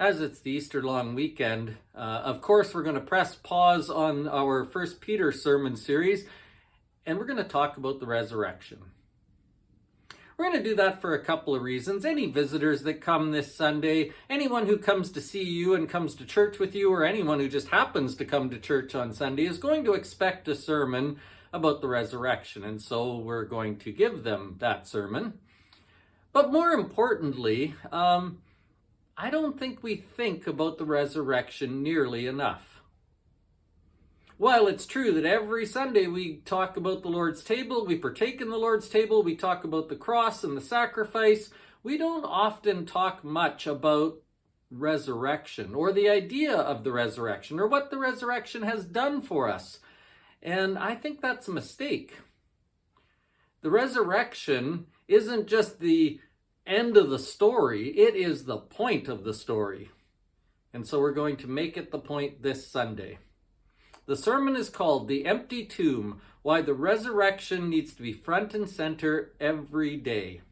As it's the Easter long weekend, of course, we're going to press pause on our First Peter sermon series, and we're going to talk about the resurrection. We're going to do that for a couple of reasons. Any visitors that come this Sunday, anyone who comes to see you and comes to church with you, or anyone who just happens to come to church on Sunday is going to expect a sermon about the resurrection, and so we're going to give them that sermon. But more importantly, I don't think we think about the resurrection nearly enough. While it's true that every Sunday we talk about the Lord's table, we partake in the Lord's table, we talk about the cross and the sacrifice, we don't often talk much about resurrection or the idea of the resurrection or what the resurrection has done for us. And I think that's a mistake. The resurrection isn't just the end of the story, it is the point of the story. And so we're going to make it the point this Sunday. The sermon is called The Empty Tomb, Why the Resurrection Needs to be Front and Center Every Day.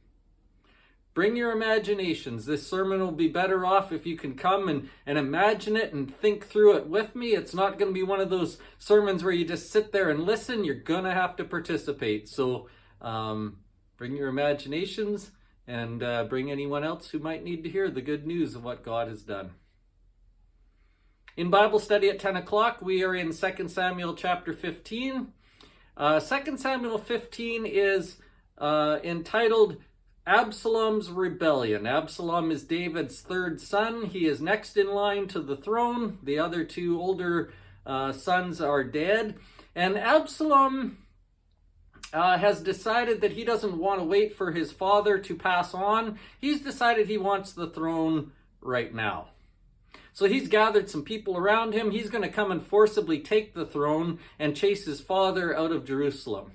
Bring your imaginations. This sermon will be better off if you can come and imagine it and think through it with me. It's not going to be one of those sermons where you just sit there and listen. You're going to have to participate. So bring your imaginations and bring anyone else who might need to hear the good news of what God has done. In Bible study at 10 o'clock, we are in 2 Samuel chapter 15. 2 Samuel 15 is entitled Absalom's Rebellion. Absalom is David's third son. He is next in line to the throne. The other two older sons are dead. And Absalom has decided that he doesn't want to wait for his father to pass on. He's decided he wants the throne right now. So he's gathered some people around him. He's going to come and forcibly take the throne and chase his father out of Jerusalem.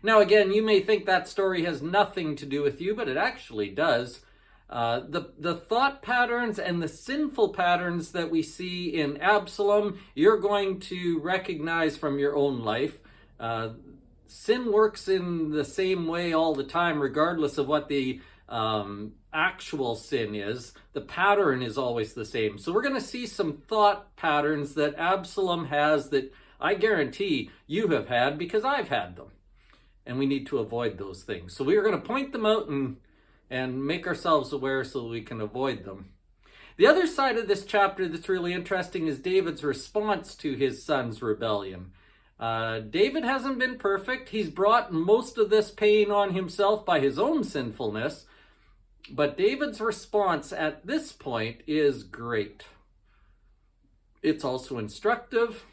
Now again, you may think that story has nothing to do with you, but it actually does. The thought patterns and the sinful patterns that we see in Absalom, you're going to recognize from your own life. Sin works in the same way all the time, regardless of what the actual sin is. The pattern is always the same. So we're going to see some thought patterns that Absalom has that I guarantee you have had because I've had them. And we need to avoid those things. So we're going to point them out and make ourselves aware so we can avoid them. The other side of this chapter that's really interesting is David's response to his son's rebellion. David hasn't been perfect. He's brought most of this pain on himself by his own sinfulness. But David's response at this point is great. It's also instructive.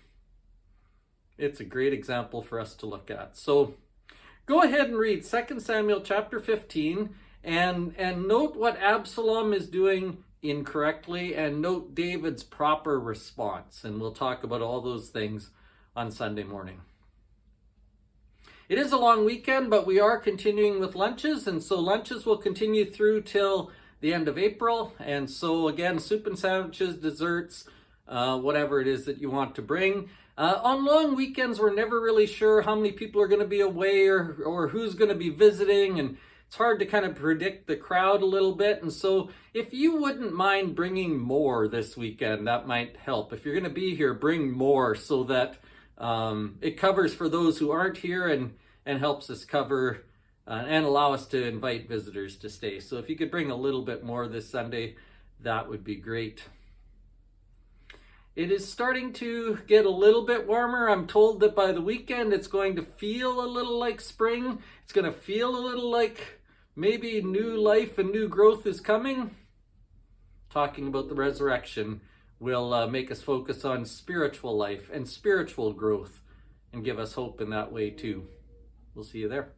It's a great example for us to look at. So go ahead and read 2 Samuel chapter 15 and note what Absalom is doing incorrectly and note David's proper response. And we'll talk about all those things on Sunday morning. It is a long weekend, but we are continuing with lunches, and so lunches will continue through till the end of April. And so again, soup and sandwiches, desserts, whatever it is that you want to bring. On long weekends, we're never really sure how many people are going to be away or who's going to be visiting, and it's hard to kind of predict the crowd a little bit. And so if you wouldn't mind bringing more this weekend, that might help. If you're going to be here, bring more so that it covers for those who aren't here and helps us cover and allow us to invite visitors to stay. So if you could bring a little bit more this Sunday, that would be great. It is starting to get a little bit warmer. I'm told that by the weekend it's going to feel a little like spring. It's going to feel a little like maybe new life and new growth is coming. Talking about the resurrection will make us focus on spiritual life and spiritual growth and give us hope in that way too. We'll see you there.